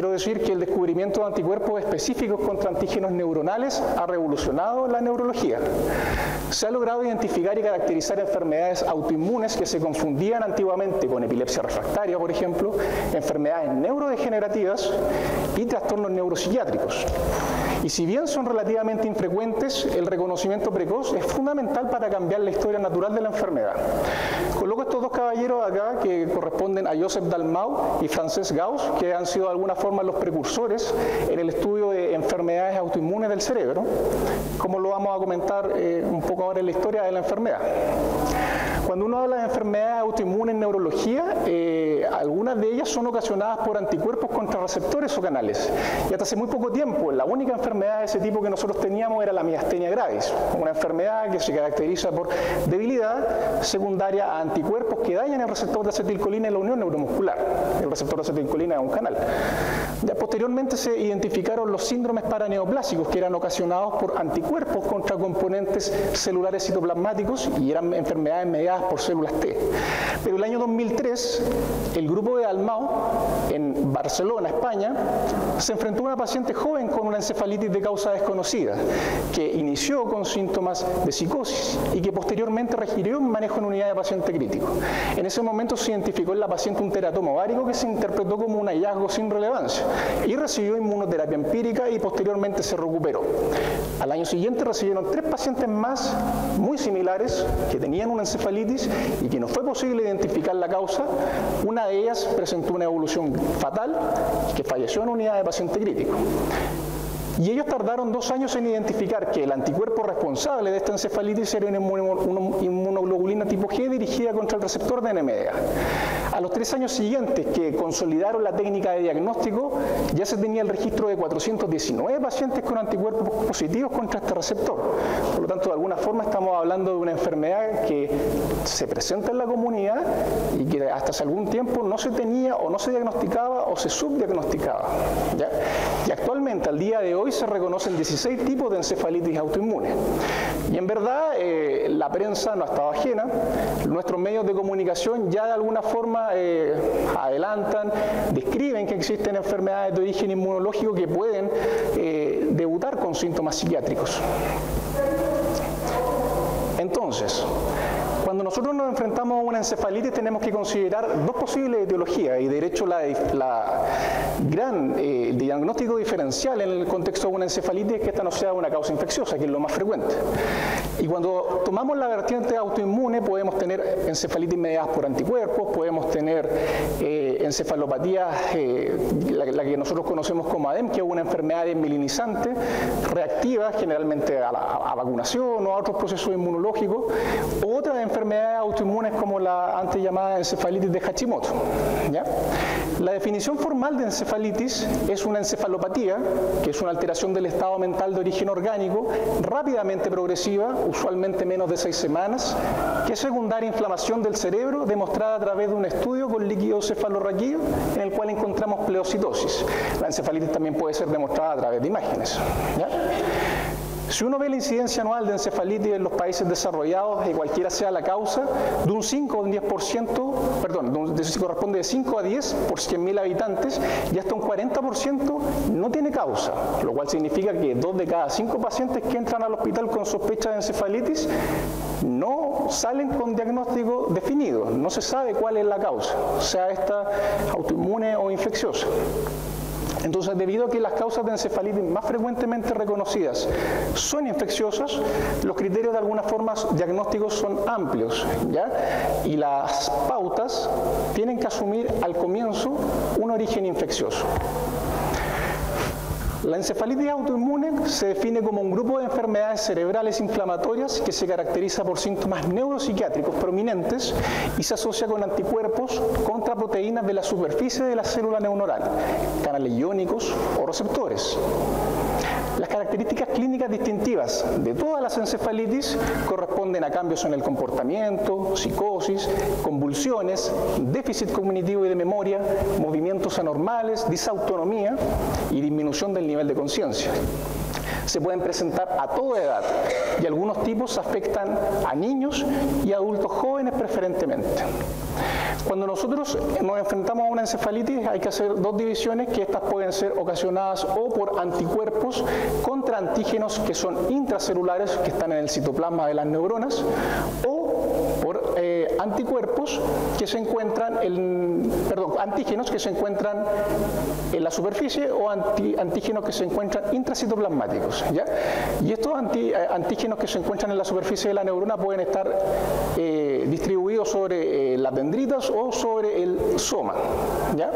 Quiero decir que el descubrimiento de anticuerpos específicos contra antígenos neuronales ha revolucionado la neurología. Se ha logrado identificar y caracterizar enfermedades autoinmunes que se confundían antiguamente con epilepsia refractaria, por ejemplo, enfermedades neurodegenerativas y trastornos neuropsiquiátricos. Y si bien son relativamente infrecuentes, el reconocimiento precoz es fundamental para cambiar la historia natural de la enfermedad. Coloco estos dos caballeros acá que corresponden a Joseph Dalmau y Frances Gauss, que han sido de alguna forma los precursores en el estudio de enfermedades autoinmunes del cerebro, como lo vamos a comentar un poco ahora en la historia de la enfermedad. Cuando uno habla de enfermedades autoinmunes en neurología, algunas de ellas son ocasionadas por anticuerpos contra receptores o canales. Y hasta hace muy poco tiempo, la única enfermedad de ese tipo que nosotros teníamos era la miastenia gravis, una enfermedad que se caracteriza por debilidad secundaria a anticuerpos que dañan el receptor de acetilcolina en la unión neuromuscular. El receptor de acetilcolina es un canal. Ya posteriormente se identificaron los síndromes paraneoplásicos, que eran ocasionados por anticuerpos contra componentes celulares citoplasmáticos y eran enfermedades mediadas por células T. Pero el año 2003, el grupo de Dalmau, en Barcelona, España, se enfrentó a una paciente joven con una encefalitis de causa desconocida, que inició con síntomas de psicosis y que posteriormente requirió un manejo en unidad de paciente crítico. En ese momento se identificó en la paciente un teratoma ovárico que se interpretó como un hallazgo sin relevancia y recibió inmunoterapia empírica y posteriormente se recuperó. Al año siguiente recibieron 3 pacientes más muy similares que tenían una encefalitis y que no fue posible identificar la causa. Una de ellas presentó una evolución fatal que falleció en unidad de paciente crítico. Y ellos tardaron 2 años en identificar que el anticuerpo responsable de esta encefalitis era una inmunoglobulina tipo G dirigida contra el receptor de NMDA. A los 3 años siguientes que consolidaron la técnica de diagnóstico, ya se tenía el registro de 419 pacientes con anticuerpos positivos contra este receptor. Por lo tanto, de alguna forma estamos hablando de una enfermedad que se presenta en la comunidad y que hasta hace algún tiempo no se tenía o no se diagnosticaba o se subdiagnosticaba, ¿ya? Y actualmente, al día de hoy, se reconocen 16 tipos de encefalitis autoinmunes. Y en verdad, la prensa no ha estado ajena. Nuestros medios de comunicación ya de alguna forma adelantan, describen que existen enfermedades de origen inmunológico que pueden debutar con síntomas psiquiátricos. Entonces, cuando nosotros nos enfrentamos a una encefalitis tenemos que considerar 2 posibles etiologías y de hecho el diagnóstico diferencial en el contexto de una encefalitis es que esta no sea una causa infecciosa, que es lo más frecuente. Y cuando tomamos la vertiente autoinmune podemos tener encefalitis mediadas por anticuerpos, podemos tener encefalopatías, la que nosotros conocemos como ADEM, que es una enfermedad desmielinizante, reactiva generalmente a vacunación o a otros procesos inmunológicos, o otras enfermedades autoinmunes como la antes llamada encefalitis de Hashimoto, ¿ya? La definición formal de encefalitis es una encefalopatía, que es una alteración del estado mental de origen orgánico, rápidamente progresiva, usualmente menos de 6 semanas, que es secundaria inflamación del cerebro demostrada a través de un estudio con líquido cefalorraquídeo en el cual encontramos pleocitosis. La encefalitis también puede ser demostrada a través de imágenes, ¿ya? Si uno ve la incidencia anual de encefalitis en los países desarrollados, de cualquiera sea la causa, de un 5 o un 10%, perdón, corresponde de 5 a 10 por 100.000 habitantes, y hasta un 40% no tiene causa, lo cual significa que 2 de cada 5 pacientes que entran al hospital con sospecha de encefalitis no salen con diagnóstico definido, no se sabe cuál es la causa, sea esta autoinmune o infecciosa. Entonces, debido a que las causas de encefalitis más frecuentemente reconocidas son infecciosas, los criterios de alguna forma diagnósticos son amplios, ¿ya? Y las pautas tienen que asumir al comienzo un origen infeccioso. La encefalitis autoinmune se define como un grupo de enfermedades cerebrales inflamatorias que se caracteriza por síntomas neuropsiquiátricos prominentes y se asocia con anticuerpos contra proteínas de la superficie de la célula neuronal, canales iónicos o receptores. Las características clínicas distintivas de todas las encefalitis corresponden a cambios en el comportamiento, psicosis, convulsiones, déficit cognitivo y de memoria, movimientos anormales, disautonomía y disminución del nivel de conciencia. Se pueden presentar a toda edad y algunos tipos afectan a niños y adultos jóvenes preferentemente. Cuando nosotros nos enfrentamos a una encefalitis hay que hacer dos divisiones, que estas pueden ser ocasionadas o por anticuerpos contra antígenos que son intracelulares, que están en el citoplasma de las neuronas, o por anticuerpos que se encuentran antígenos que se encuentran en la superficie o antígenos que se encuentran intracitoplasmáticos, ¿ya? Y estos antígenos que se encuentran en la superficie de la neurona pueden estar distribuidos sobre las dendritas o sobre el soma, ¿ya?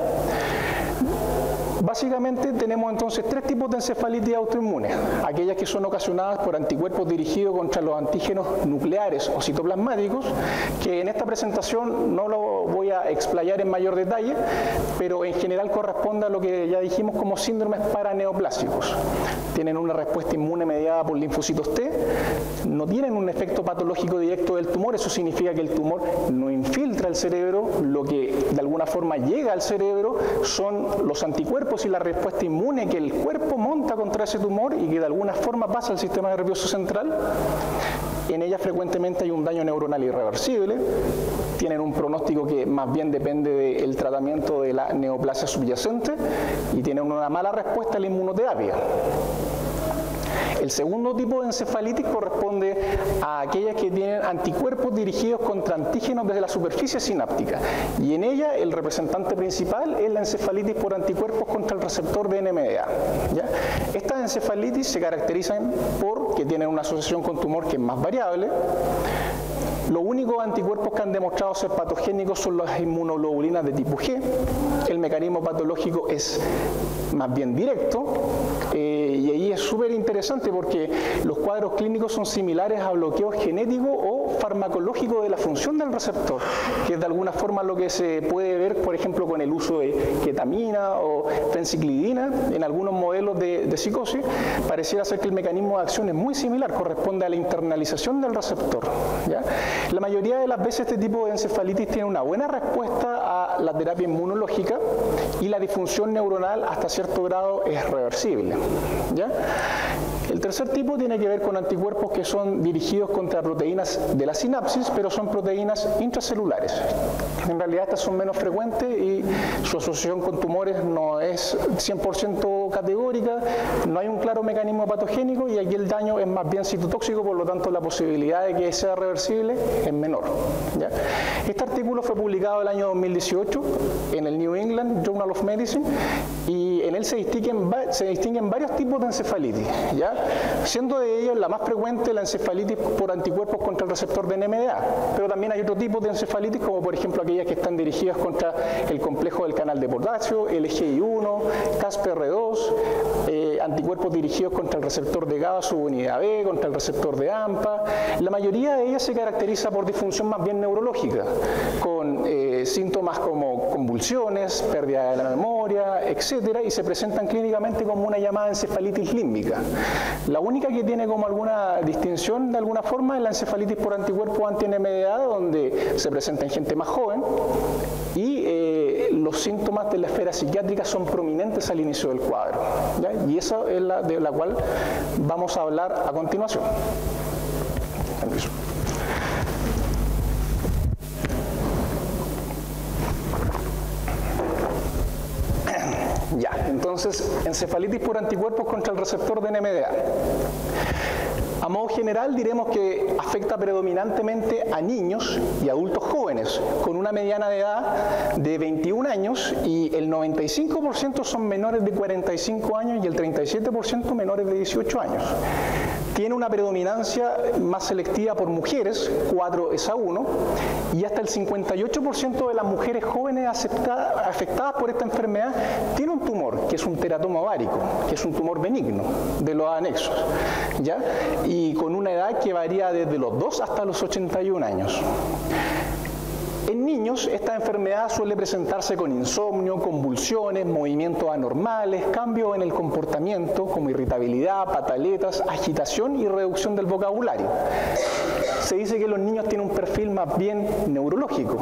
Básicamente tenemos entonces tres tipos de encefalitis autoinmunes: aquellas que son ocasionadas por anticuerpos dirigidos contra los antígenos nucleares o citoplasmáticos, que en esta presentación no lo voy a explayar en mayor detalle, pero en general corresponde a lo que ya dijimos como síndromes paraneoplásicos. Tienen una respuesta inmune mediada por linfocitos T, no tienen un efecto patológico directo del tumor, eso significa que el tumor no infiltra el cerebro, lo que de alguna forma llega al cerebro son los anticuerpos y la respuesta inmune que el cuerpo monta contra ese tumor y que de alguna forma pasa al sistema nervioso central. En ellas frecuentemente hay un daño neuronal irreversible, tienen un pronóstico que más bien depende del tratamiento de la neoplasia subyacente y tienen una mala respuesta a la inmunoterapia. El segundo tipo de encefalitis corresponde a aquellas que tienen anticuerpos dirigidos contra antígenos desde la superficie sináptica, y en ella el representante principal es la encefalitis por anticuerpos contra el receptor de NMDA, ¿ya? Estas encefalitis se caracterizan por que tienen una asociación con tumor que es más variable. Los únicos anticuerpos que han demostrado ser patogénicos son las inmunoglobulinas de tipo G. El mecanismo patológico es más bien directo, y ahí es súper interesante porque los cuadros clínicos son similares a bloqueos genéticos o farmacológicos de la función del receptor, que es de alguna forma lo que se puede ver, por ejemplo, con el uso de ketamina o fenciclidina en algunos modelos de psicosis. Pareciera ser que el mecanismo de acción es muy similar, corresponde a la internalización del receptor, ¿ya? La mayoría de las veces este tipo de encefalitis tiene una buena respuesta a la terapia inmunológica y la disfunción neuronal hasta cierto grado es reversible, ¿ya? El tercer tipo tiene que ver con anticuerpos que son dirigidos contra proteínas de la sinapsis, pero son proteínas intracelulares. En realidad estas son menos frecuentes y su asociación con tumores no es 100% categórica, no hay un claro mecanismo patogénico y aquí el daño es más bien citotóxico, por lo tanto la posibilidad de que sea reversible es menor, ¿ya? Este artículo fue publicado el año 2018 en el New England Journal of Medicine y en él se distinguen varios tipos de encefalitis, ¿ya? Siendo de ellos la más frecuente la encefalitis por anticuerpos contra el receptor de NMDA, pero también hay otros tipos de encefalitis, como por ejemplo aquellas que están dirigidas contra el complejo del canal de potasio, LGI1, CASPR2, anticuerpos dirigidos contra el receptor de GABA subunidad B, contra el receptor de AMPA. La mayoría de ellas se caracteriza por disfunción más bien neurológica, con síntomas como convulsiones, pérdida de la memoria, etcétera, y se presentan clínicamente como una llamada encefalitis límbica. La única que tiene como alguna distinción de alguna forma es la encefalitis por anticuerpos anti-NMDA, donde se presenta en gente más joven y los síntomas de la esfera psiquiátrica son prominentes al inicio del cuadro, ¿ya? Y esa es la de la cual vamos a hablar a continuación. Ya, entonces, encefalitis por anticuerpos contra el receptor de NMDA. A modo general diremos que afecta predominantemente a niños y adultos jóvenes, con una mediana de edad de 21 años y el 95% son menores de 45 años y el 37% menores de 18 años. Tiene una predominancia más selectiva por mujeres, 4:1, y hasta el 58% de las mujeres jóvenes afectadas por esta enfermedad tiene un tumor, que es un teratoma ovárico, que es un tumor benigno de los anexos, ¿ya? Y con una edad que varía desde los 2 hasta los 81 años. En niños, esta enfermedad suele presentarse con insomnio, convulsiones, movimientos anormales, cambios en el comportamiento como irritabilidad, pataletas, agitación y reducción del vocabulario. Se dice que los niños tienen un perfil más bien neurológico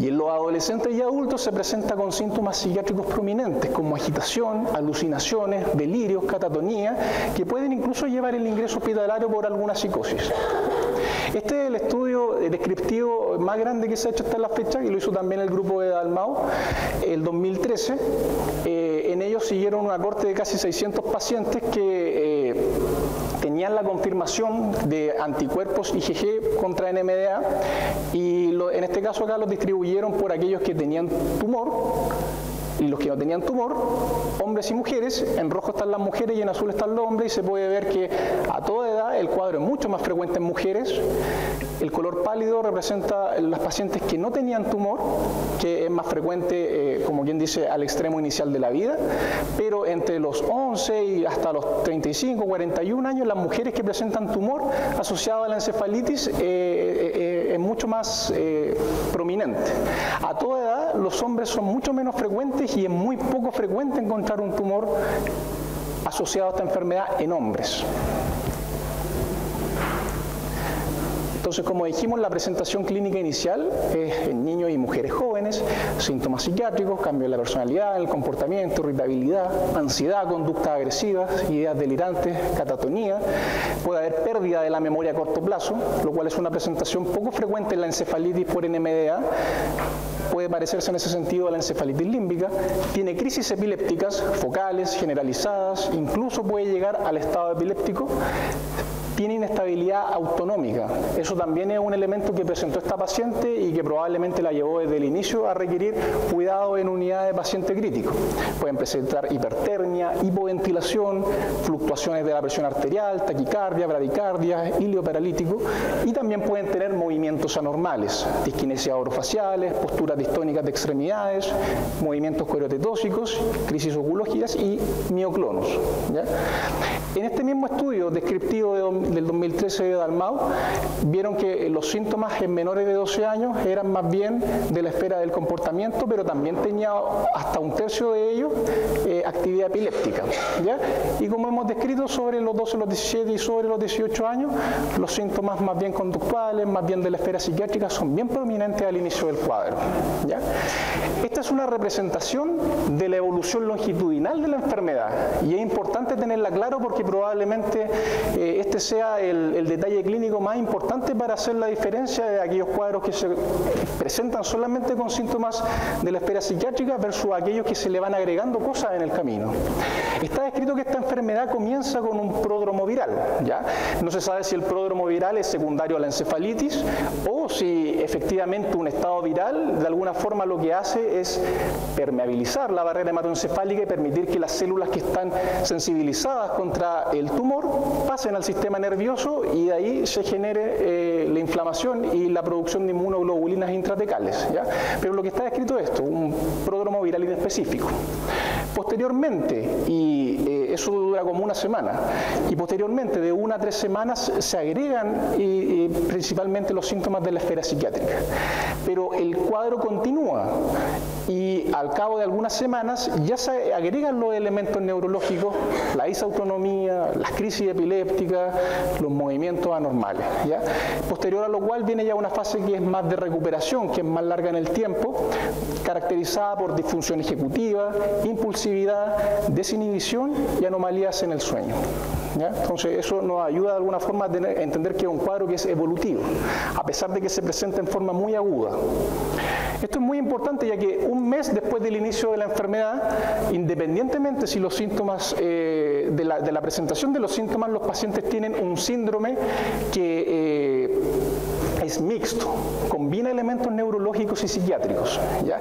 y en los adolescentes y adultos se presenta con síntomas psiquiátricos prominentes como agitación, alucinaciones, delirios, catatonía, que pueden incluso llevar el ingreso hospitalario por alguna psicosis. Este es el estudio descriptivo más grande que se ha hecho hasta la fecha, y lo hizo también el grupo de Dalmau, el 2013. En ellos siguieron una corte de casi 600 pacientes que tenían la confirmación de anticuerpos IgG contra NMDA, y en este caso acá los distribuyeron por aquellos que tenían tumor y los que no tenían tumor, hombres y mujeres. En rojo están las mujeres y en azul están los hombres, y se puede ver que a toda edad el cuadro es mucho más frecuente en mujeres. El color pálido representa las pacientes que no tenían tumor, que es más frecuente, como quien dice, al extremo inicial de la vida, pero entre los 11 y hasta los 35, 41 años, las mujeres que presentan tumor asociado a la encefalitis es mucho más prominente. A toda edad, los hombres son mucho menos frecuentes y es muy poco frecuente encontrar un tumor asociado a esta enfermedad en hombres. Entonces, como dijimos, la presentación clínica inicial es en niños y mujeres jóvenes, síntomas psiquiátricos, cambio en la personalidad, el comportamiento, irritabilidad, ansiedad, conductas agresivas, ideas delirantes, catatonía. Puede haber pérdida de la memoria a corto plazo, lo cual es una presentación poco frecuente en la encefalitis por NMDA. Puede parecerse en ese sentido a la encefalitis límbica. Tiene crisis epilépticas, focales, generalizadas, incluso puede llegar al estado epiléptico. Tiene inestabilidad autonómica. Eso también es un elemento que presentó esta paciente y que probablemente la llevó desde el inicio a requerir cuidado en unidad de paciente crítico. Pueden presentar hipertermia, hipoventilación, fluctuaciones de la presión arterial, taquicardia, bradicardia, hílio paralítico, y también pueden tener movimientos anormales, disquinesia orofaciales, posturas distónicas de extremidades, movimientos coreotetóxicos, crisis oculógicas y mioclonos, ¿ya? En este mismo estudio descriptivo del 2013 de Dalmau, vieron que los síntomas en menores de 12 años eran más bien de la esfera del comportamiento, pero también tenía hasta un tercio de ellos actividad epiléptica, ¿ya? Y como hemos descrito, sobre los 12, los 17 y sobre los 18 años, los síntomas más bien conductuales, más bien de la esfera psiquiátrica, son bien prominentes al inicio del cuadro, ¿ya? Esta es una representación de la evolución longitudinal de la enfermedad, y es importante tenerla claro porque probablemente este sea el detalle clínico más importante para hacer la diferencia de aquellos cuadros que se presentan solamente con síntomas de la esfera psiquiátrica versus aquellos que se le van agregando cosas en el camino. Está descrito que esta enfermedad comienza con un pródromo viral, ¿ya? No se sabe si el pródromo viral es secundario a la encefalitis o si efectivamente un estado viral de alguna forma lo que hace es permeabilizar la barrera hematoencefálica y permitir que las células que están sensibilizadas contra el tumor pasen al sistema nervioso y de ahí se genere la inflamación y la producción de inmunoglobulinas intratecales, ¿ya? Pero lo que está descrito es esto, un pródromo viral inespecífico. Posteriormente, y eso dura como una semana, y posteriormente de 1 a 3 semanas se agregan principalmente los síntomas de la esfera psiquiátrica. Pero el cuadro continúa y al cabo de algunas semanas ya se agregan los elementos neurológicos, la disautonomía, las crisis epilépticas, los movimientos anormales, ¿ya? Posterior a lo cual viene ya una fase que es más de recuperación, que es más larga en el tiempo, caracterizada por disfunción ejecutiva, impulsividad, desinhibición y anomalías en el sueño, ¿ya? Entonces eso nos ayuda de alguna forma a entender que es un cuadro que es evolutivo, a pesar de que se presenta en forma muy aguda. Esto es muy importante ya que un mes después del inicio de la enfermedad, independientemente si los síntomas, de la presentación de los síntomas, los pacientes tienen un síndrome que es mixto, combina elementos neurológicos y psiquiátricos, ¿ya?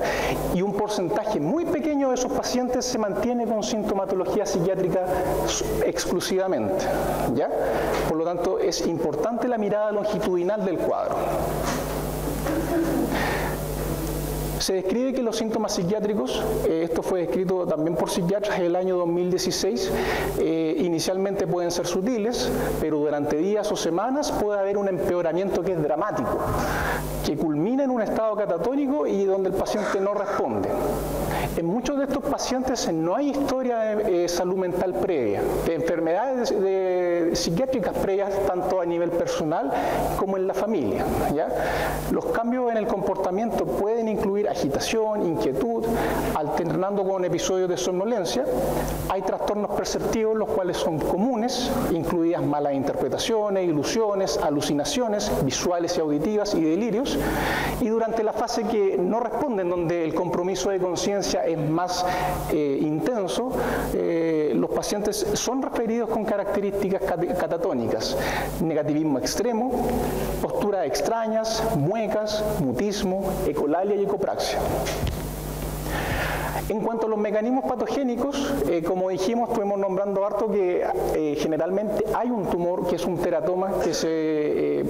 Y un porcentaje muy pequeño de esos pacientes se mantiene con sintomatología psiquiátrica exclusivamente, ¿ya? Por lo tanto, es importante la mirada longitudinal del cuadro. Se describe que los síntomas psiquiátricos, esto fue descrito también por psiquiatras en el año 2016, inicialmente pueden ser sutiles, pero durante días o semanas puede haber un empeoramiento que es dramático, que culmina en un estado catatónico y donde el paciente no responde. en muchos de estos pacientes no hay historia de salud mental previa, de enfermedades psiquiátricas previas, tanto a nivel personal como en la familia, ¿ya? Los cambios en el comportamiento pueden incluir agitación, inquietud, alternando con episodios de somnolencia. Hay trastornos perceptivos, los cuales son comunes, incluidas malas interpretaciones, ilusiones, alucinaciones visuales y auditivas y delirios. Y durante la fase que no responden, donde el compromiso de conciencia es más intenso, los pacientes son referidos con características catatónicas: negativismo extremo, posturas extrañas, muecas, mutismo, ecolalia y ecopraxia. En cuanto a los mecanismos patogénicos, como dijimos, estuvimos nombrando harto que generalmente hay un tumor que es un teratoma que se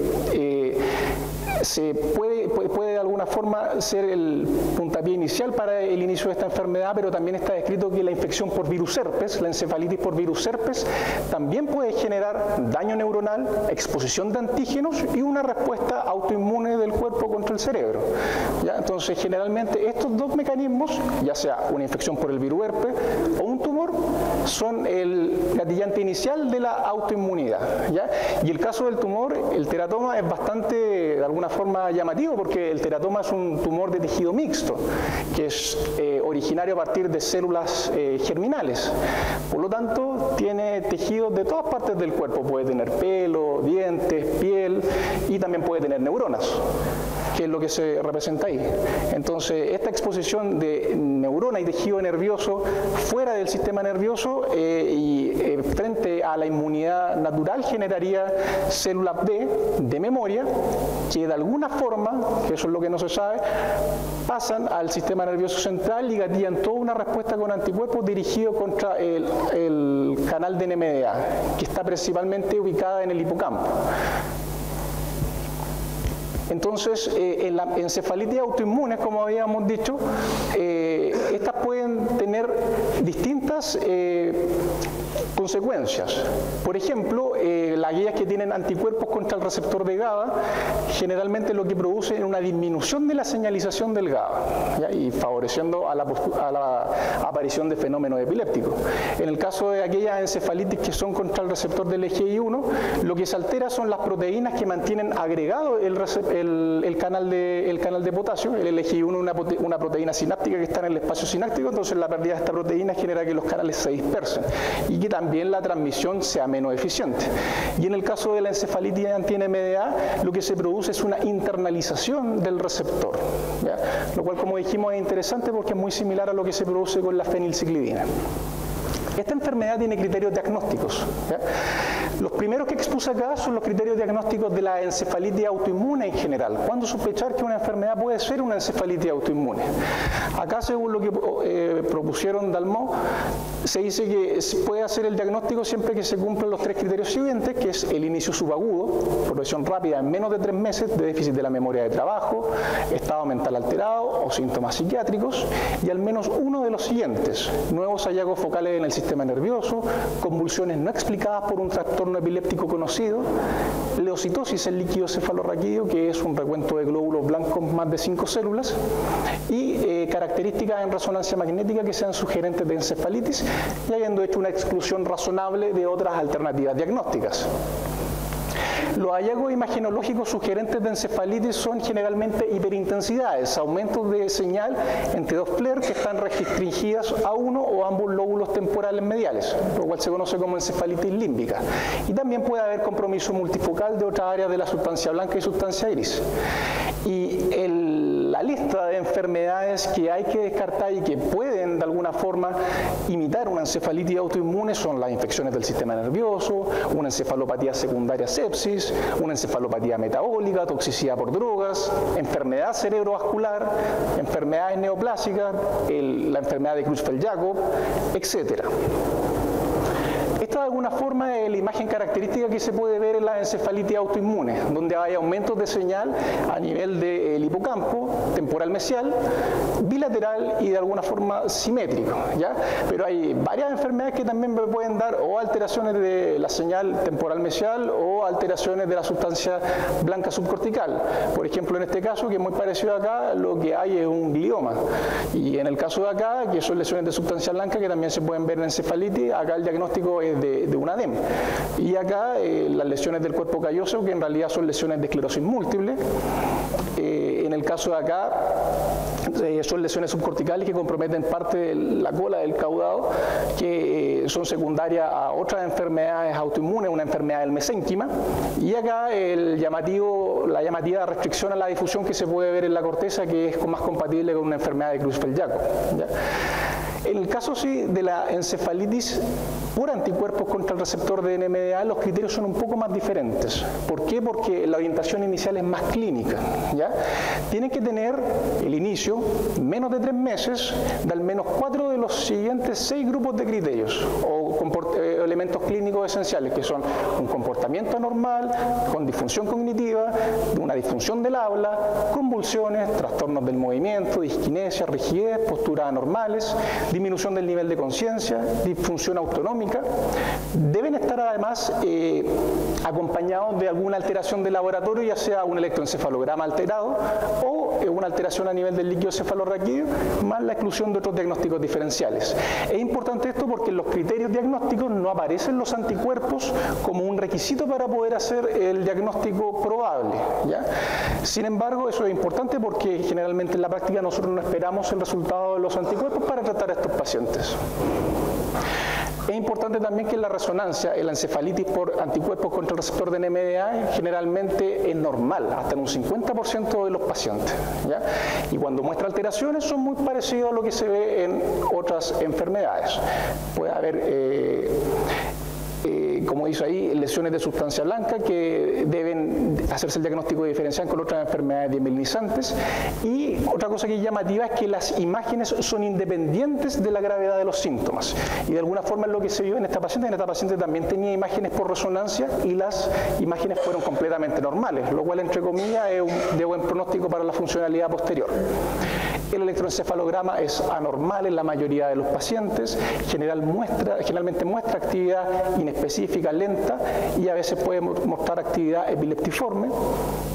puede de alguna forma ser el puntapié inicial para el inicio de esta enfermedad, pero también está descrito que la infección por virus herpes, la encefalitis por virus herpes, también puede generar daño neuronal, exposición de antígenos y una respuesta autoinmune del cuerpo contra el cerebro, ¿ya? Entonces, generalmente estos dos mecanismos, ya sea una infección por el virus herpes o un tumor, son el gatillante inicial de la autoinmunidad, ¿ya? Y el caso del tumor, el teratoma, es bastante, de alguna forma, llamativo, porque el teratoma es un tumor de tejido mixto, que es originario a partir de células germinales. Por lo tanto, tiene tejidos de todas partes del cuerpo. Puede tener pelo, dientes, piel, y también puede tener neuronas, que es lo que se representa ahí. Entonces, esta exposición de neurona y tejido nervioso fuera del sistema nervioso frente a la inmunidad natural generaría células B de memoria que de alguna forma, que eso es lo que no se sabe, pasan al sistema nervioso central y gatillan toda una respuesta con anticuerpos dirigido contra el canal de NMDA, que está principalmente ubicada en el hipocampo. Entonces, en la encefalitis autoinmunes, como habíamos dicho, estas pueden tener distintas consecuencias. Por ejemplo, las guías que tienen anticuerpos contra el receptor de GABA, generalmente lo que produce es una disminución de la señalización del GABA, ¿ya? Y favoreciendo a la aparición de fenómenos epilépticos. En el caso de aquellas encefalitis que son contra el receptor del LGI1, lo que se altera son las proteínas que mantienen agregado el canal de potasio. El LGI1 es una proteína sináptica que está en el espacio sináptico, entonces la pérdida de esta proteína genera que los canales se dispersen y que también la transmisión sea menos eficiente. Y en el caso de la encefalitis anti-NMDA, lo que se produce es una internalización del receptor, ¿ya? Lo cual, como dijimos, es interesante porque es muy similar a lo que se produce con la fenilciclidina. Esta enfermedad tiene criterios diagnósticos, ¿ya? Los primeros que expuse acá son los criterios diagnósticos de la encefalitis autoinmune en general. ¿Cuándo sospechar que una enfermedad puede ser una encefalitis autoinmune? Acá, según lo que propusieron Dalmau, se dice que se puede hacer el diagnóstico siempre que se cumplan los tres criterios siguientes, que es el inicio subagudo, progresión rápida en menos de 3 meses de déficit de la memoria de trabajo, estado mental alterado o síntomas psiquiátricos, y al menos uno de los siguientes: nuevos hallazgos focales en el sistema nervioso, convulsiones no explicadas por un trastorno epiléptico conocido, leucitosis en líquido cefalorraquídeo, que es un recuento de glóbulos blancos más de 5 células, y características en resonancia magnética que sean sugerentes de encefalitis, y habiendo hecho una exclusión razonable de otras alternativas diagnósticas. Los hallazgos imagenológicos sugerentes de encefalitis son generalmente hiperintensidades, aumentos de señal entre dos flares que están restringidas a uno o ambos lóbulos temporales mediales, lo cual se conoce como encefalitis límbica. Y también puede haber compromiso multifocal de otras áreas de la sustancia blanca y sustancia gris. Y la lista de enfermedades que hay que descartar y que pueden de alguna forma imitar una encefalitis autoinmune son las infecciones del sistema nervioso, una encefalopatía secundaria sepsis, una encefalopatía metabólica, toxicidad por drogas, enfermedad cerebrovascular, enfermedades neoplásicas, la enfermedad de Creutzfeldt-Jakob, etc. Esta de alguna forma la imagen característica que se puede ver en la encefalitis autoinmune, donde hay aumentos de señal a nivel del hipocampo, temporal mesial, bilateral y de alguna forma simétrico, ¿ya? Pero hay varias enfermedades que también me pueden dar o alteraciones de la señal temporal mesial o alteraciones de la sustancia blanca subcortical. Por ejemplo, en este caso, que es muy parecido acá, lo que hay es un glioma. Y en el caso de acá, que son lesiones de sustancia blanca que también se pueden ver en encefalitis, acá el diagnóstico es de un ADEM. Y acá las lesiones del cuerpo calloso, que en realidad son lesiones de esclerosis múltiple. En el caso de acá, son lesiones subcorticales que comprometen parte de la cola del caudado, que son secundarias a otras enfermedades autoinmunes, una enfermedad del mesénquima. Y acá la llamativa restricción a la difusión que se puede ver en la corteza, que es más compatible con una enfermedad de Creutzfeldt-Jakob. En el caso sí de la encefalitis por anticuerpos contra el receptor de NMDA, los criterios son un poco más diferentes. ¿Por qué? Porque la orientación inicial es más clínica, ¿ya? Tienen que tener el inicio menos de 3 meses de al menos 4 de los siguientes 6 grupos de criterios o elementos clínicos esenciales, que son un comportamiento anormal, con disfunción cognitiva, una disfunción del habla, convulsiones, trastornos del movimiento, disquinesia, rigidez, posturas anormales, disminución del nivel de conciencia, disfunción autonómica. Deben estar además acompañados de alguna alteración del laboratorio, ya sea un electroencefalograma alterado o una alteración a nivel del líquido cefalorraquídeo, más la exclusión de otros diagnósticos diferenciales. Es importante esto porque en los criterios diagnósticos no aparecen los anticuerpos como un requisito para poder hacer el diagnóstico probable, ¿ya? Sin embargo, eso es importante porque generalmente en la práctica nosotros no esperamos el resultado de los anticuerpos para tratar a estos pacientes. Es importante también que en la resonancia, la encefalitis por anticuerpos contra el receptor de NMDA generalmente es normal, hasta en un 50% de los pacientes, ¿ya? Y cuando muestra alteraciones son muy parecidos a lo que se ve en otras enfermedades. Puede haber como dice ahí, lesiones de sustancia blanca que deben hacerse el diagnóstico diferencial con otras enfermedades desmielinizantes. Y otra cosa que es llamativa es que las imágenes son independientes de la gravedad de los síntomas. Y de alguna forma es lo que se vio en esta paciente. En esta paciente también tenía imágenes por resonancia y las imágenes fueron completamente normales, lo cual, entre comillas, es de buen pronóstico para la funcionalidad posterior. El electroencefalograma es anormal en la mayoría de los pacientes, generalmente muestra actividad inespecífica, lenta, y a veces puede mostrar actividad epileptiforme,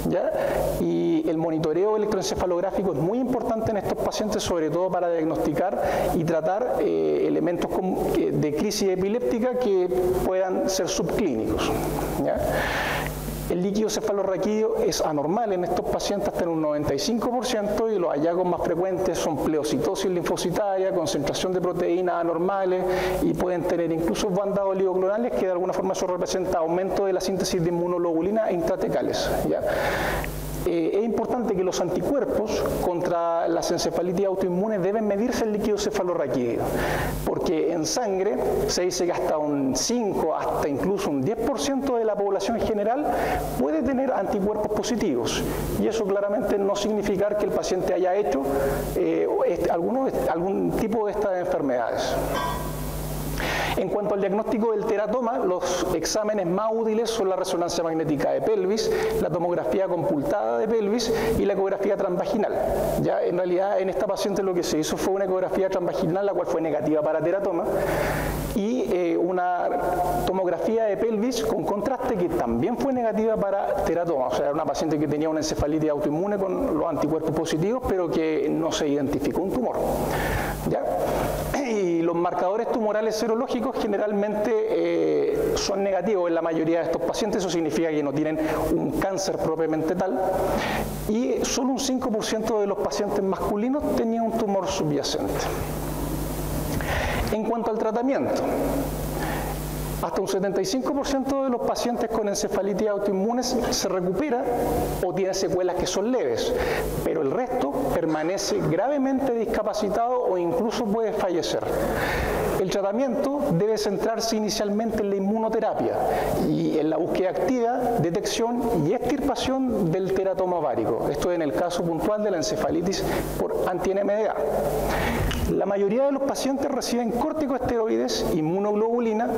¿ya? Y el monitoreo electroencefalográfico es muy importante en estos pacientes, sobre todo para diagnosticar y tratar elementos de crisis epiléptica que puedan ser subclínicos, ¿ya? El líquido cefalorraquídeo es anormal en estos pacientes hasta en un 95%, y los hallazgos más frecuentes son pleocitosis linfocitaria, concentración de proteínas anormales, y pueden tener incluso bandas oligoclonales, que de alguna forma eso representa aumento de la síntesis de inmunoglobulina intratecales, ¿ya? Es importante que los anticuerpos contra las encefalitis autoinmunes deben medirse el líquido cefalorraquídeo, porque en sangre se dice que hasta un 5, hasta incluso un 10% de la población general puede tener anticuerpos positivos, y eso claramente no significa que el paciente haya hecho algún tipo de estas enfermedades. En cuanto al diagnóstico del teratoma, los exámenes más útiles son la resonancia magnética de pelvis, la tomografía computada de pelvis y la ecografía transvaginal. Ya en realidad en esta paciente lo que se hizo fue una ecografía transvaginal, la cual fue negativa para teratoma, y una tomografía de pelvis con contraste que también fue negativa para teratoma. O sea, era una paciente que tenía una encefalitis autoinmune con los anticuerpos positivos, pero que no se identificó un tumor, ¿ya? Y los marcadores tumorales serológicos generalmente son negativos en la mayoría de estos pacientes. Eso significa que no tienen un cáncer propiamente tal, y solo un 5% de los pacientes masculinos tenían un tumor subyacente. En cuanto al tratamiento, hasta un 75% de los pacientes con encefalitis autoinmunes se recupera o tiene secuelas que son leves, pero el resto permanece gravemente discapacitado o incluso puede fallecer. El tratamiento debe centrarse inicialmente en la inmunoterapia y en la búsqueda activa, detección y extirpación del teratoma ovárico. Esto en el caso puntual de la encefalitis por anti-NMDA. La mayoría de los pacientes reciben corticosteroides, inmunoglobulina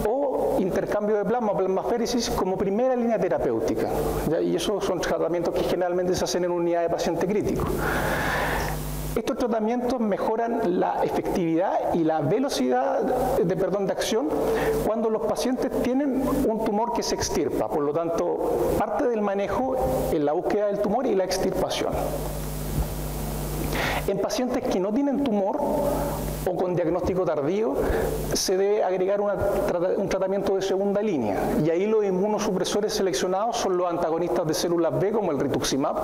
o o intercambio de plasma o plasmaféresis como primera línea terapéutica, ¿ya? Y esos son tratamientos que generalmente se hacen en unidad de paciente crítico. Estos tratamientos mejoran la efectividad y la velocidad de acción cuando los pacientes tienen un tumor que se extirpa. Por lo tanto, parte del manejo es la búsqueda del tumor y la extirpación. En pacientes que no tienen tumor o con diagnóstico tardío, se debe agregar un tratamiento de segunda línea. Y ahí los inmunosupresores seleccionados son los antagonistas de células B, como el rituximab,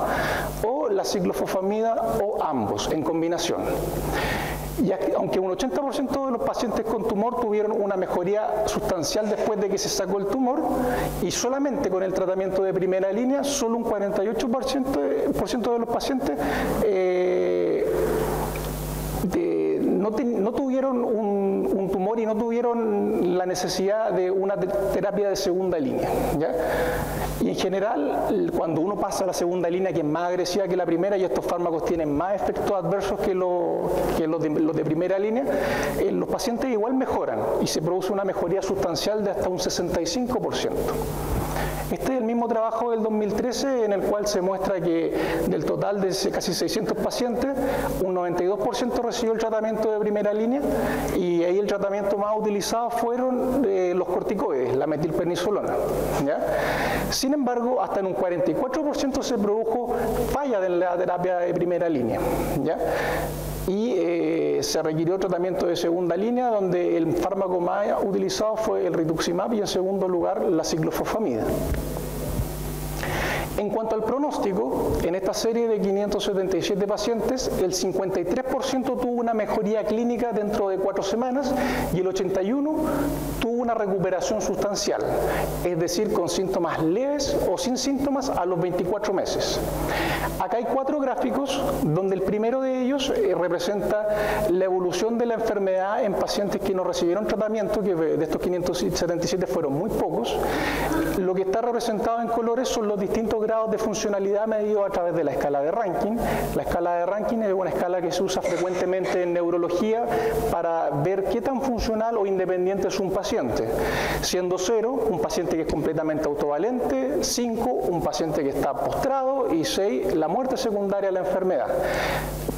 o la ciclofosfamida, o ambos, en combinación. Y aunque un 80% de los pacientes con tumor tuvieron una mejoría sustancial después de que se sacó el tumor, y solamente con el tratamiento de primera línea, solo un 48% de los pacientes no tuvieron un tumor y no tuvieron la necesidad de una terapia de segunda línea, ¿ya? Y en general, cuando uno pasa a la segunda línea, que es más agresiva que la primera, y estos fármacos tienen más efectos adversos que los de primera línea, los pacientes igual mejoran y se produce una mejoría sustancial de hasta un 65%. Este es el mismo trabajo del 2013, en el cual se muestra que del total de casi 600 pacientes, un 92% recibió el tratamiento de primera línea, y ahí el tratamiento más utilizado fueron los corticoides, la metilprednisolona, ¿ya? Sin embargo, hasta en un 44% se produjo falla de la terapia de primera línea, ¿ya? Y se requirió tratamiento de segunda línea, donde el fármaco más utilizado fue el rituximab y en segundo lugar la ciclofosfamida. En cuanto al pronóstico, en esta serie de 577 pacientes, el 53% tuvo una mejoría clínica dentro de 4 semanas y el 81% tuvo una recuperación sustancial, es decir, con síntomas leves o sin síntomas a los 24 meses. Acá hay 4 gráficos, donde el primero de ellos representa la evolución de la enfermedad en pacientes que no recibieron tratamiento, que de estos 577 fueron muy pocos. Lo que está representado en colores son los distintos grados de funcionalidad medidos a través de la escala de Rankin. La escala de Rankin es una escala que se usa frecuentemente en neurología para ver qué tan funcional o independiente es un paciente. Siendo 0, un paciente que es completamente autovalente, 5, un paciente que está postrado, y 6, la muerte secundaria de la enfermedad.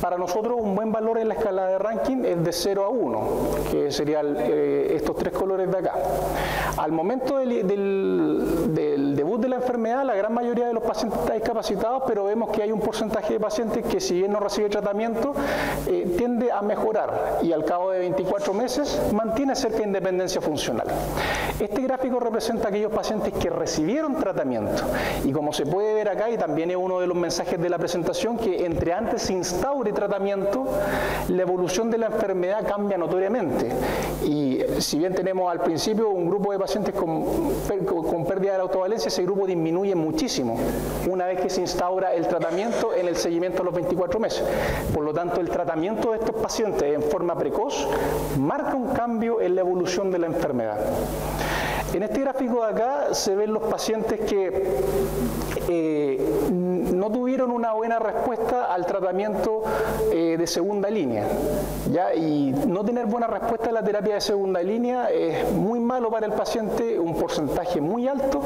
Para nosotros un buen valor en la escala de Rankin es de 0 a 1, que serían estos 3 colores de acá. Al momento del debut de la enfermedad, la gran mayoría de los pacientes está discapacitados, pero vemos que hay un porcentaje de pacientes que, si bien no recibe tratamiento, tiende a mejorar y al cabo de 24 meses mantiene cerca independencia funcional. Este gráfico representa aquellos pacientes que recibieron tratamiento, y como se puede ver acá, y también es uno de los mensajes de la presentación, que entre antes se instaure tratamiento, la evolución de la enfermedad cambia notoriamente. Y si bien tenemos al principio un grupo de pacientes con pérdida de la autovalencia, ese grupo disminuye muchísimo una vez que se instaura el tratamiento en el seguimiento a los 24 meses. Por lo tanto, el tratamiento de estos pacientes en forma precoz marca un cambio en la evolución de la enfermedad. En este gráfico de acá se ven los pacientes que no tuvieron una buena respuesta al tratamiento de segunda línea, ¿ya? Y no tener buena respuesta a la terapia de segunda línea es muy malo para el paciente. Un porcentaje muy alto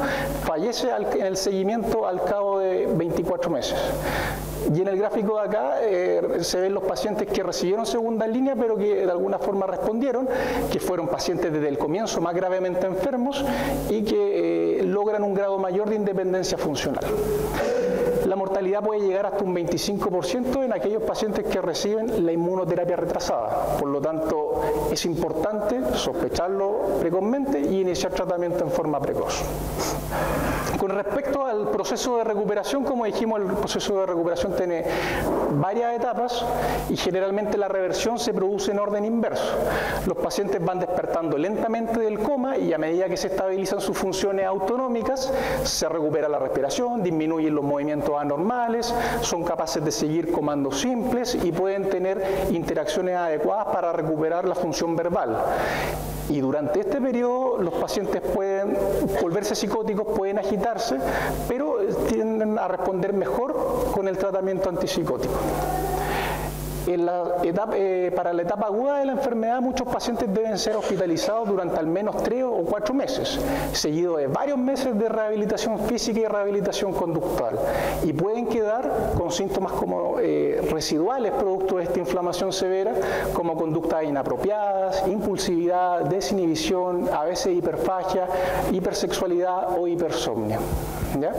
fallece en el seguimiento al cabo de 24 meses. Y en el gráfico de acá se ven los pacientes que recibieron segunda línea, pero que de alguna forma respondieron, que fueron pacientes desde el comienzo más gravemente enfermos y que logran un grado mayor de independencia funcional. La mortalidad puede llegar hasta un 25% en aquellos pacientes que reciben la inmunoterapia retrasada. Por lo tanto, es importante sospecharlo precozmente y iniciar tratamiento en forma precoz. Con respecto al proceso de recuperación, como dijimos, el proceso de recuperación tiene varias etapas y generalmente la reversión se produce en orden inverso. Los pacientes van despertando lentamente del coma y a medida que se estabilizan sus funciones autonómicas, se recupera la respiración, disminuyen los movimientos anormales, son capaces de seguir comandos simples y pueden tener interacciones adecuadas para recuperar la función verbal. Y durante este periodo los pacientes pueden volverse psicóticos, pueden agitarse, pero tienden a responder mejor con el tratamiento antipsicótico. Para la etapa aguda de la enfermedad, muchos pacientes deben ser hospitalizados durante al menos 3 o 4 meses, seguido de varios meses de rehabilitación física y rehabilitación conductual, y pueden quedar con síntomas como residuales producto de esta inflamación severa, como conductas inapropiadas, impulsividad, desinhibición, a veces hiperfagia, hipersexualidad o hipersomnia. ¿Ya?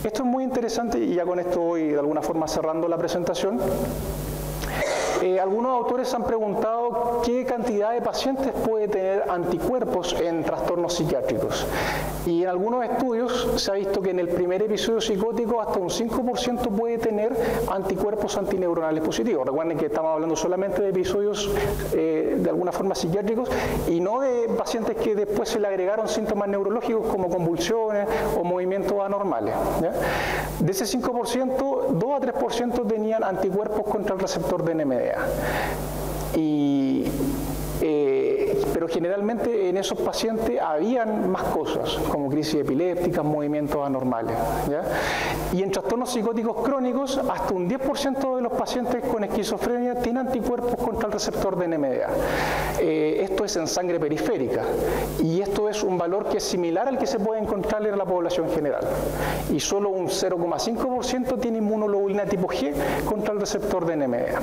Esto es muy interesante y ya con esto voy de alguna forma cerrando la presentación. Algunos autores han preguntado qué cantidad de pacientes puede tener anticuerpos en trastornos psiquiátricos. Y en algunos estudios se ha visto que en el primer episodio psicótico hasta un 5% puede tener anticuerpos antineuronales positivos. Recuerden que estamos hablando solamente de episodios de alguna forma psiquiátricos y no de pacientes que después se le agregaron síntomas neurológicos como convulsiones o movimientos anormales. ¿Ya? De ese 5%, 2 a 3% tenían anticuerpos contra el receptor de NMDA. Pero generalmente en esos pacientes habían más cosas, como crisis epilépticas, movimientos anormales. ¿Ya? Y en trastornos psicóticos crónicos, hasta un 10% de los pacientes con esquizofrenia tienen anticuerpos contra el receptor de NMDA. Esto es en sangre periférica, y esto es un valor que es similar al que se puede encontrar en la población general. Y solo un 0,5% tiene inmunoglobulina tipo G contra el receptor de NMDA.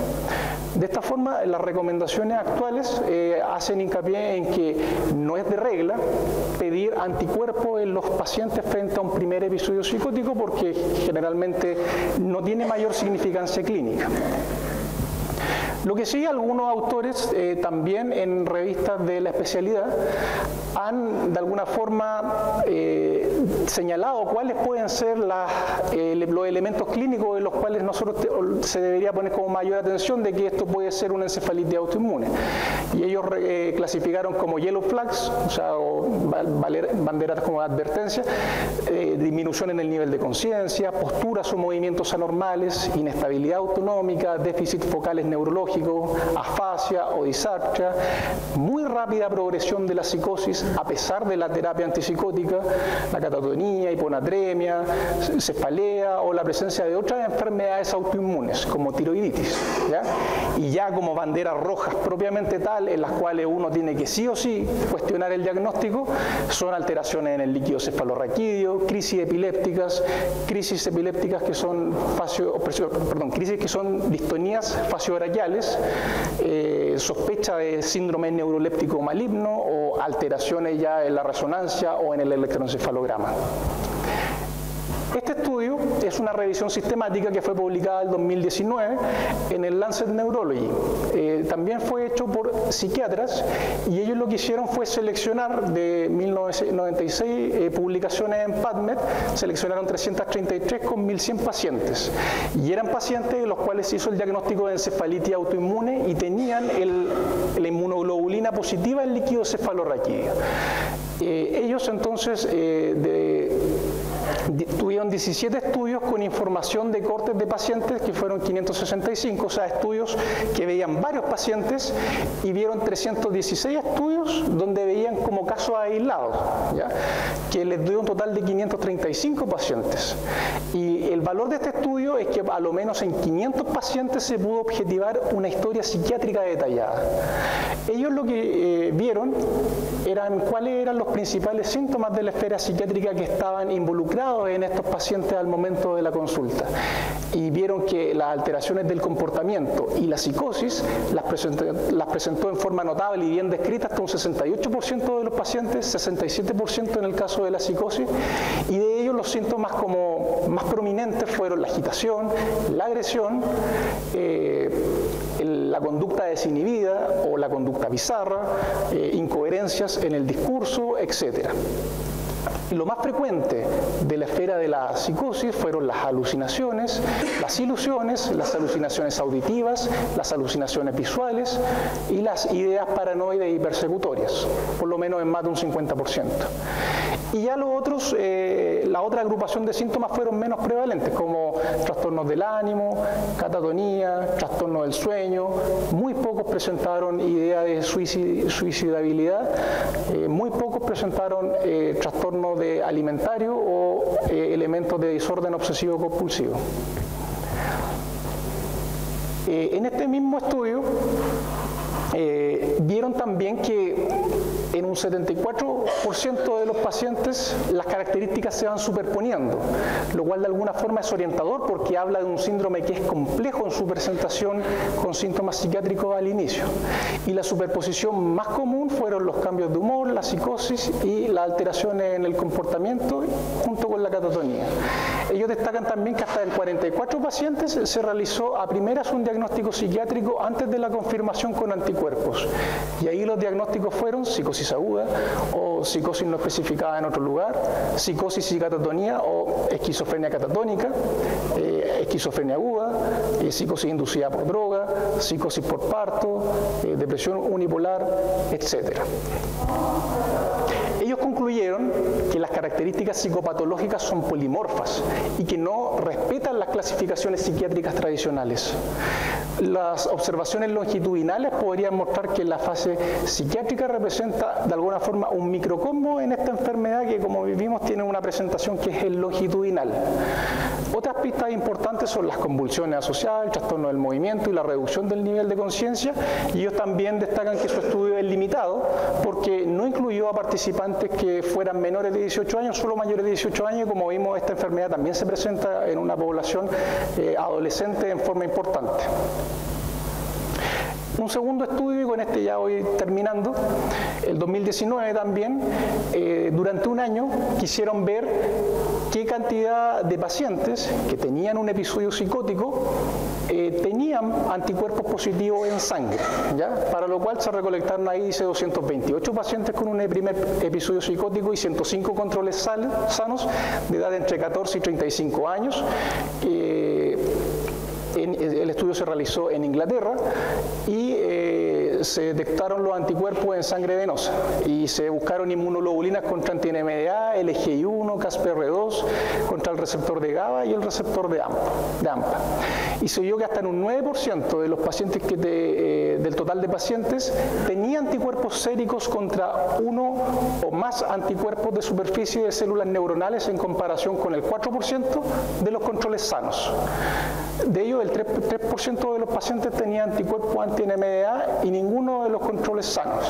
De esta forma, las recomendaciones actuales hacen hincapié en que no es de regla pedir anticuerpos en los pacientes frente a un primer episodio psicótico porque generalmente no tiene mayor significancia clínica. Lo que sí, algunos autores también en revistas de la especialidad han de alguna forma señalado cuáles pueden ser los elementos clínicos en los cuales nosotros se debería poner como mayor atención de que esto puede ser una encefalitis autoinmune. Y ellos clasificaron como yellow flags, o sea, banderas como de advertencia, disminución en el nivel de conciencia, posturas o movimientos anormales, inestabilidad autonómica, déficit focales neurológicos, afasia o disartria, muy rápida progresión de la psicosis a pesar de la terapia antipsicótica, la catatonía, hiponatremia, cefalea o la presencia de otras enfermedades autoinmunes como tiroiditis. ¿Ya? Y ya como banderas rojas propiamente tal, en las cuales uno tiene que sí o sí cuestionar el diagnóstico, son alteraciones en el líquido cefalorraquídeo, crisis epilépticas que son crisis que son distonías faciobraquiales, sospecha de síndrome neuroléptico maligno o alteraciones ya en la resonancia o en el electroencefalograma. Este estudio es una revisión sistemática que fue publicada en 2019 en el Lancet Neurology. También fue hecho por psiquiatras y ellos lo que hicieron fue seleccionar de 1996 publicaciones en PubMed, seleccionaron 333 con 1.100 pacientes. Y eran pacientes de los cuales se hizo el diagnóstico de encefalitis autoinmune y tenían la inmunoglobulina positiva en líquido cefalorraquídeo. Ellos entonces tuvieron 17 estudios con información de cortes de pacientes que fueron 565, o sea, estudios que veían varios pacientes, y vieron 316 estudios donde veían como casos aislados, ¿ya? Que les dio un total de 535 pacientes. Y el valor de este estudio es que a lo menos en 500 pacientes se pudo objetivar una historia psiquiátrica detallada. Ellos lo que vieron eran cuáles eran los principales síntomas de la esfera psiquiátrica que estaban involucrados en estos pacientes al momento de la consulta. Y vieron que las alteraciones del comportamiento y la psicosis las presentó en forma notable y bien descrita hasta un 68% de los pacientes, 67% en el caso de la psicosis, y de ellos los síntomas como más prominentes fueron la agitación, la agresión, la conducta desinhibida o la conducta bizarra, incoherencias en el discurso, etc. Lo más frecuente de la esfera de la psicosis fueron las alucinaciones, las ilusiones, las alucinaciones auditivas, las alucinaciones visuales y las ideas paranoides y persecutorias, por lo menos en más de un 50%. Y ya los otros, la otra agrupación de síntomas fueron menos prevalentes, como trastornos del ánimo, catatonía, trastornos del sueño. Muy pocos presentaron idea de suicidabilidad, muy pocos presentaron trastornos de alimentario o elementos de desorden obsesivo compulsivo. En este mismo estudio vieron también que en un 74% de los pacientes las características se van superponiendo, lo cual de alguna forma es orientador porque habla de un síndrome que es complejo en su presentación con síntomas psiquiátricos al inicio. Y la superposición más común fueron los cambios de humor, la psicosis y las alteraciones en el comportamiento junto con la catatonía. Ellos destacan también que hasta en 44 pacientes se realizó a primeras un diagnóstico psiquiátrico antes de la confirmación con anticuerpos. Y ahí los diagnósticos fueron psicosis aguda o psicosis no especificada en otro lugar, psicosis y catatonía o esquizofrenia catatónica, esquizofrenia aguda, psicosis inducida por droga, psicosis por parto, depresión unipolar, etc. Ellos concluyeron que las características psicopatológicas son polimorfas y que no respetan las clasificaciones psiquiátricas tradicionales. Las observaciones longitudinales podrían mostrar que la fase psiquiátrica representa de alguna forma un microcosmo en esta enfermedad que, como vivimos, tiene una presentación que es el longitudinal. Otras pistas importantes son las convulsiones asociadas, el trastorno del movimiento y la reducción del nivel de conciencia, y ellos también destacan que su estudio es limitado porque no incluyó a participantes que fueran menores de 18 años, solo mayores de 18 años, y como vimos, esta enfermedad también se presenta en una población adolescente en forma importante. Un segundo estudio, y con este ya voy terminando, el 2019 también, durante un año quisieron ver qué cantidad de pacientes que tenían un episodio psicótico tenían anticuerpos positivos en sangre, ¿ya? Para lo cual se recolectaron ahí, dice, 228 pacientes con un primer episodio psicótico y 105 controles sanos de edad entre 14 y 35 años. El estudio se realizó en Inglaterra y se detectaron los anticuerpos en sangre venosa y se buscaron inmunoglobulinas contra anti-NMDA, LGI1, CASPR2, contra el receptor de GABA y el receptor de AMPA. Y se vio que hasta en un 9% de los pacientes del total de pacientes tenía anticuerpos séricos contra uno o más anticuerpos de superficie de células neuronales en comparación con el 4% de los controles sanos. De ellos, el 3% de los pacientes tenía anticuerpos anti-NMDA y ninguno de los controles sanos.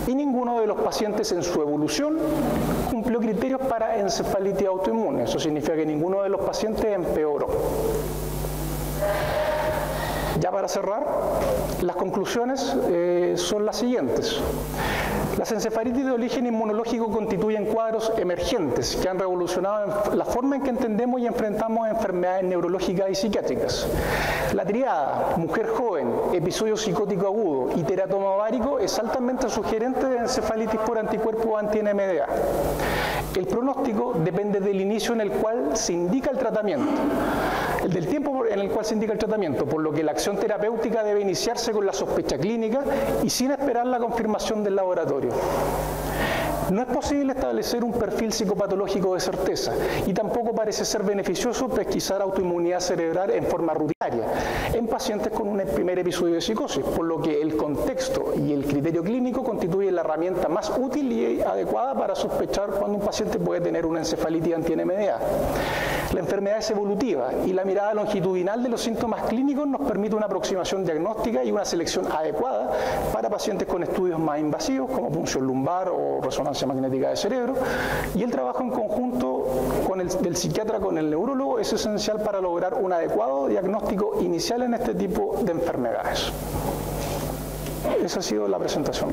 Y ninguno de los pacientes en su evolución cumplió criterios para encefalitis autoinmune. Eso significa que ninguno de los pacientes empeoró. Ya para cerrar, las conclusiones son las siguientes. Las encefalitis de origen inmunológico constituyen cuadros emergentes que han revolucionado la forma en que entendemos y enfrentamos enfermedades neurológicas y psiquiátricas. La triada mujer joven, episodio psicótico agudo y teratoma ovárico es altamente sugerente de encefalitis por anticuerpos anti-NMDA. El pronóstico depende del inicio en el cual se indica el tratamiento, del tiempo en el cual se indica el tratamiento, por lo que la acción terapéutica debe iniciarse con la sospecha clínica y sin esperar la confirmación del laboratorio. No es posible establecer un perfil psicopatológico de certeza y tampoco parece ser beneficioso pesquisar autoinmunidad cerebral en forma rutinaria en pacientes con un primer episodio de psicosis, por lo que el contexto y el criterio clínico constituyen la herramienta más útil y adecuada para sospechar cuando un paciente puede tener una encefalitis anti-NMDA. La enfermedad es evolutiva y la mirada longitudinal de los síntomas clínicos nos permite una aproximación diagnóstica y una selección adecuada para pacientes con estudios más invasivos como punción lumbar o resonancia magnética de cerebro, y el trabajo en conjunto del psiquiatra con el neurólogo es esencial para lograr un adecuado diagnóstico inicial en este tipo de enfermedades. Esa ha sido la presentación.